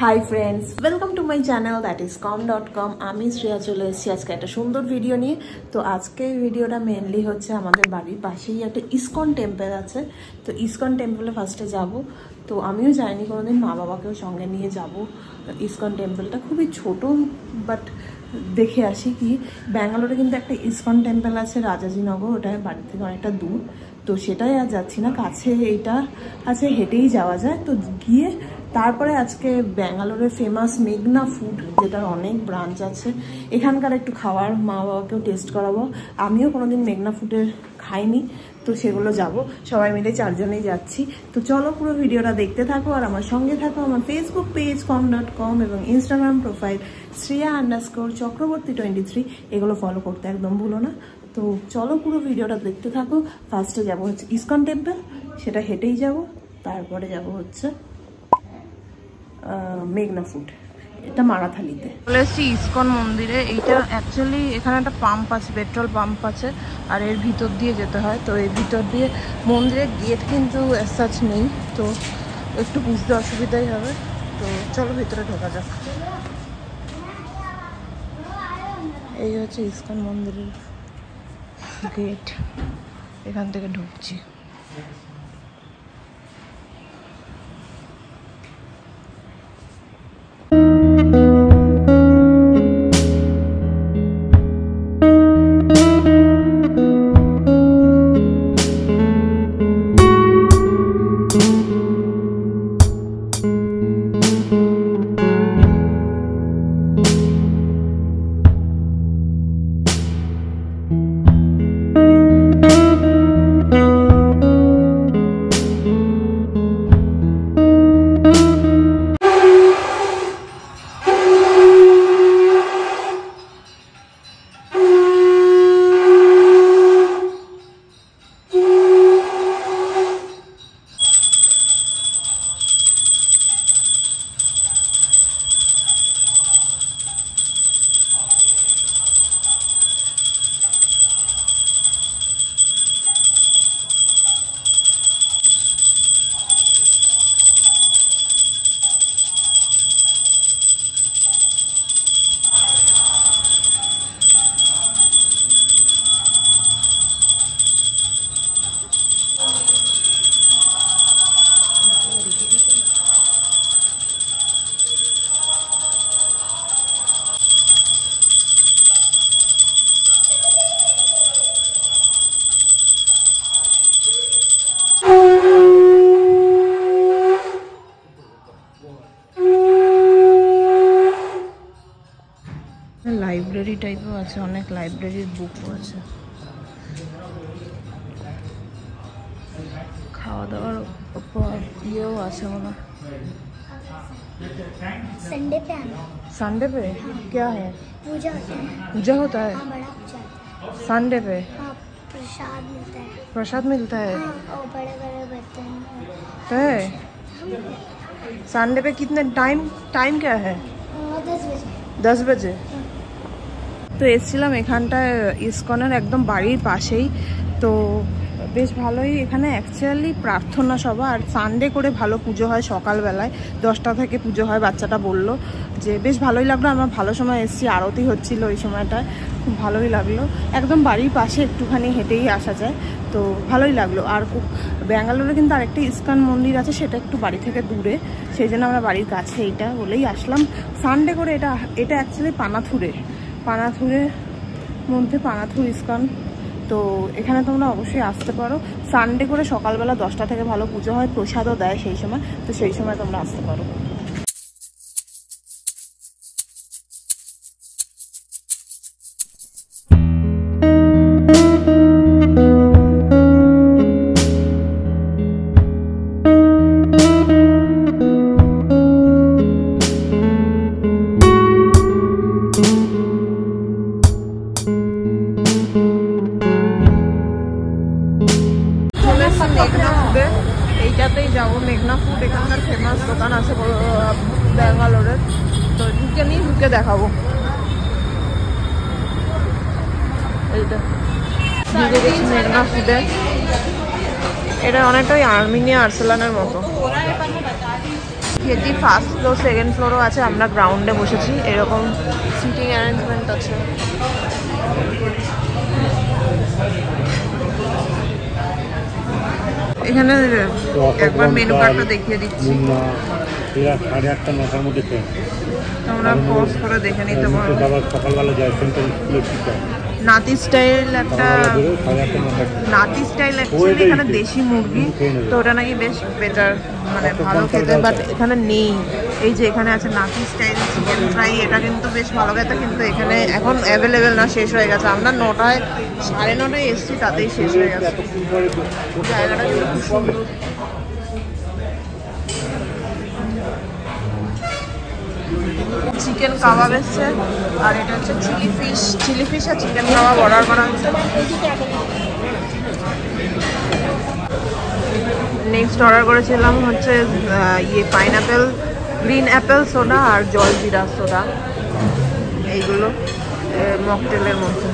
Hi friends, welcome to my channel that is com.com। আমি শ্রেয়া চলে এসেছি আজকে একটা সুন্দর ভিডিও নিয়ে। তো আজকে ভিডিওটা মেনলি হচ্ছে আমাদের বাড়ির পাশেই একটা ইসকন টেম্পল আছে। তো ইসকন টেম্পলে ফার্স্টে যাব। তো আমিও যাইনি কোনোদিন, মা বাবাকেও সঙ্গে নিয়ে যাব। ইসকন টেম্পলটা খুবই ছোট, বাট দেখে আসি কি। ব্যাঙ্গালোরে কিন্তু একটা ইসকন টেম্পল আছে রাজাজিনগর, ওটা বাড়ি থেকে অনেকটা দূর। তো সেটাই আর যাচ্ছি না, কাছে এইটা আছে, হেঁটেই যাওয়া যায়। তো গিয়ে তারপরে আজকে ব্যাঙ্গালোরের ফেমাস মেঘনা ফুড, যেটার অনেক ব্রাঞ্চ আছে, এখানকার একটু খাবার মা বাবাকেও টেস্ট করাবো। আমিও কোনোদিন মেঘনা ফুডের খাইনি, তো সেগুলো যাব। সবাই মিলে চারজনেই যাচ্ছি। তো চলো পুরো ভিডিওটা দেখতে থাকো আর আমার সঙ্গে থাকো। আমার ফেসবুক পেজ com.com এবং ইনস্টাগ্রাম প্রোফাইল Shreya_চক্রবর্তী23 এগুলো ফলো করতে একদম ভুলো না। তো চলো পুরো ভিডিওটা দেখতে থাকো। ফার্স্টে যাব হচ্ছে ইসকন টেম্পল, সেটা হেঁটেই যাব। তারপরে যাব হচ্ছে মেঘনা ফুড, এটা মারাথালিতে। চলে এসেছি ইসকন মন্দিরে। এইটা অ্যাকচুয়ালি এখানে একটা পাম্প আছে, পেট্রোল পাম্প আছে, আর এর ভিতর দিয়ে যেতে হয়। তো এর ভিতর দিয়ে মন্দিরের গেট কিন্তু সাচ নেই, তো একটু বুঝতে অসুবিধাই হবে। তো চলো ভিতরে ঢোকা যাক। এই হচ্ছে ইসকন মন্দিরের গেট, এখান থেকে ঢুকছি। লাইব্রেরি টাইপও আছে, অনেক লাইব্রেরির বুকও আছে। খাওয়া দাওয়ার ইয়েও আছে মনে হয়। संडे पे आना। संडे पे क्या है? पूजा होता है। पूजा होता है बड़ा पूजा संडे पे? प्रसाद मिलता है। प्रसाद मिलता है? और बड़े बड़े बर्तन है। संडे पे कितने टाइम क्या है? 10 बजे। 10 बजे। তো এসেছিলাম এখানটায় ইসকনের একদম বাড়ির পাশেই। তো বেশ ভালোই, এখানে অ্যাকচুয়ালি প্রার্থনা সভা আর সানডে করে ভালো পুজো হয়। সকালবেলায় 10টা থেকে পুজো হয়, বাচ্চাটা বলল। যে বেশ ভালোই লাগলো। আমরা ভালো সময় এসেছি, আরতি হচ্ছিল ওই সময়টায়, খুব ভালোই লাগলো। একদম বাড়ির পাশে, একটুখানি হেঁটেই আসা যায়, তো ভালোই লাগলো। আর ব্যাঙ্গালোরে কিন্তু আরেকটা ইসকন মন্দির আছে, সেটা একটু বাড়ি থেকে দূরে, সেই জন্য আমরা বাড়ির কাছে এইটা বলেই আসলাম। সানডে করে এটা অ্যাকচুয়ালি পানাথুরের মধ্যে পানাথুর ইসকন। তো এখানে তোমরা অবশ্যই আসতে পারো। সানডে করে সকালবেলা 10টা থেকে ভালো পুজো হয়, প্রসাদও দেয় সেই সময়। তো সেই সময় তোমরা আসতে পারো। মেঘনা ফুডে, এইটাতেই যাবো। মেঘনা ফুড এখানকার ফেমাস দোকান আছে ব্যাঙ্গালোরের। তো ঢুকে দেখাবো। এইটা ঢুকে গেছি মেঘনা ফুডে। এটা অনেকটাই আর্মেনিয়া আর্সেলানের মতো। যেটি ফার্স্ট ফ্লোর সেকেন্ড ফ্লোরও আছে, আমরা গ্রাউন্ডে বসেছি। এরকম সিটিং অ্যারেঞ্জমেন্ট আছে। এখানে একবার মেনু কার্ডটা দেখিয়ে দিচ্ছি, সাড়ে 8টা 9টার মধ্যে ট্রেন। তোমরা পজ করে দেখে নিতে পারো। সকালবেলা যায় সেন্ট্রাল স্কুলের টিচার নাতি স্টাইল একটা, নাতি স্টাইল অ্যাকচুয়ালি এখানে দেশি মুরগি, তো ওটা নাকি বেশ বেটার, মানে ভালো খেতে, বাট এখানে নেই। এই যে এখানে আছে নাতি স্টাইল চিকেন ফ্রাই, এটা কিন্তু বেশ ভালো খেতে, কিন্তু এখানে এখন অ্যাভেলেবেল না, শেষ হয়ে গেছে। আমরা 9টায় 9:30 এসেছি, তাতেই শেষ হয়ে গেছে। জায়গাটা কিন্তু খুব সুন্দর। চিকেন কাবাব এসছে, আর এটা হচ্ছে চিলি ফিশ আর চিকেন কাবাব অর্ডার করা হচ্ছে। নেক্সট অর্ডার করেছিলাম হচ্ছে পাইনঅ্যাপেল, গ্রিন অ্যাপেল সোডা আর জলজিরা সোডা, এইগুলো মকটেলের মধ্যে।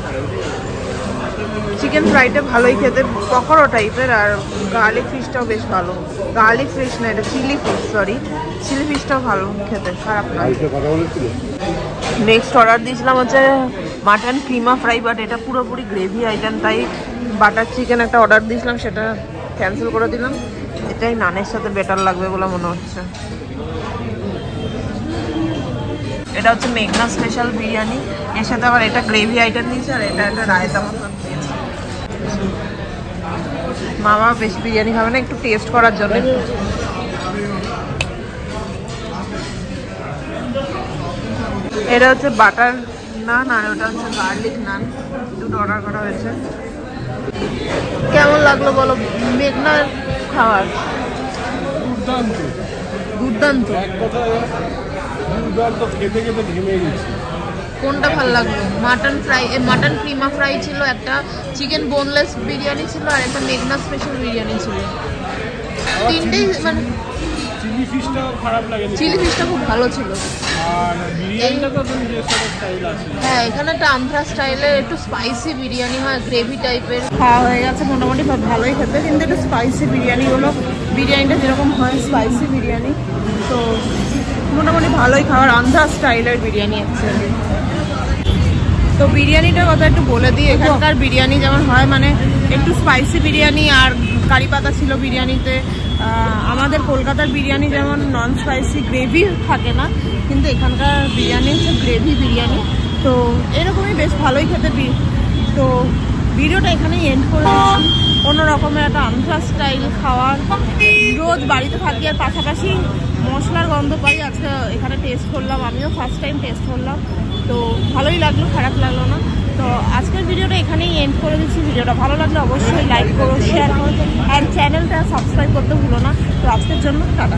চিকেন ফ্রাইটা ভালোই খেতে, পকোড়া টাইপের, আর গার্লিক ফিশটাও বেশ ভালো। গার্লিক ফিশ না, এটা চিলি ফিশ, সরি, চিলি ফিশটাও ভালো খেতে, খারাপ না। নেক্সট অর্ডার দিয়েছিলাম হচ্ছে মাটন কিমা ফ্রাই, বাট এটা পুরোপুরি গ্রেভি আইটেম, তাই বাটার চিকেন একটা অর্ডার দিয়েছিলাম, সেটা ক্যান্সেল করে দিলাম। এটাই নানের সাথে বেটার লাগবে বলে মনে হচ্ছে। এটা হচ্ছে মেঘনা স্পেশাল বিরিয়ানি, এর সাথে আবার এটা গ্রেভি আইটেম দিয়েছে, আর এটা একটা রায়তা মতন দিয়েছে। মামা বেশি বিরিয়ানি খাবে না, একটু টেস্ট করার জন্য। এটা হচ্ছে বাটার নান, আর ওটা হচ্ছে গার্লিক নান, দুটো অর্ডার করা হয়েছে। কেমন লাগলো বলো মেঘনার খাবার? দুর্দান্ত, কোনটা ভালো লাগলো? মাটন ফ্রাই, মাটন কিমা ফ্রাই ছিল একটা, চিকেন বোনলেস বিরিয়ানি ছিল, আর একটা মেঘনা স্পেশাল বিরিয়ানি ছিল। তিনটেই মানে চিলি ফিশটাও খারাপ লাগেনি, চিলি ফিশটা খুব ভালো ছিল। আর বিরিয়ানিটা তো তুমি যে স্টাইল আছে, হ্যাঁ এখানে একটা আন্ধ্রা স্টাইলের একটু স্পাইসি বিরিয়ানি হয়, গ্রেভি টাইপের। খাওয়া হয়ে গেছে মোটামুটি ভালোই খেতে, কিন্তু একটু স্পাইসি বিরিয়ানি হলো, বিরিয়ানিটা যেরকম হয় স্পাইসি বিরিয়ানি, তো মোটামুটি ভালোই খাওয়ার, আন্ধ্রা স্টাইলের বিরিয়ানি অ্যাকচুয়ালি। তো বিরিয়ানিটার কথা একটু বলে দিই, এখানকার বিরিয়ানি যেমন হয় মানে একটু স্পাইসি বিরিয়ানি, আর কারি পাতা ছিল বিরিয়ানিতে। আমাদের কলকাতার বিরিয়ানি যেমন নন স্পাইসি গ্রেভি থাকে না, কিন্তু এখানকার বিরিয়ানি হচ্ছে গ্রেভি বিরিয়ানি, তো এরকমই বেশ ভালোই খেতে। তো ভিডিওটা এখানেই এন্ড করে দিচ্ছি। কোনো রকমের একটা আন্ধ্রা স্টাইল খাওয়ার, রোজ বাড়িতে থাকি আর পাশাপাশি মশলার গন্ধ পাই, আজকে এখানে টেস্ট করলাম, আমিও ফার্স্ট টাইম টেস্ট করলাম, তো ভালোই লাগলো, খারাপ লাগলো না। তো আজকের ভিডিওটা এখানেই এন্ড করে দিচ্ছি। ভিডিওটা ভালো লাগলে অবশ্যই লাইক করো, শেয়ার করো, আর চ্যানেলটা সাবস্ক্রাইব করতে ভুলো না। তো আজকের জন্য টাটা।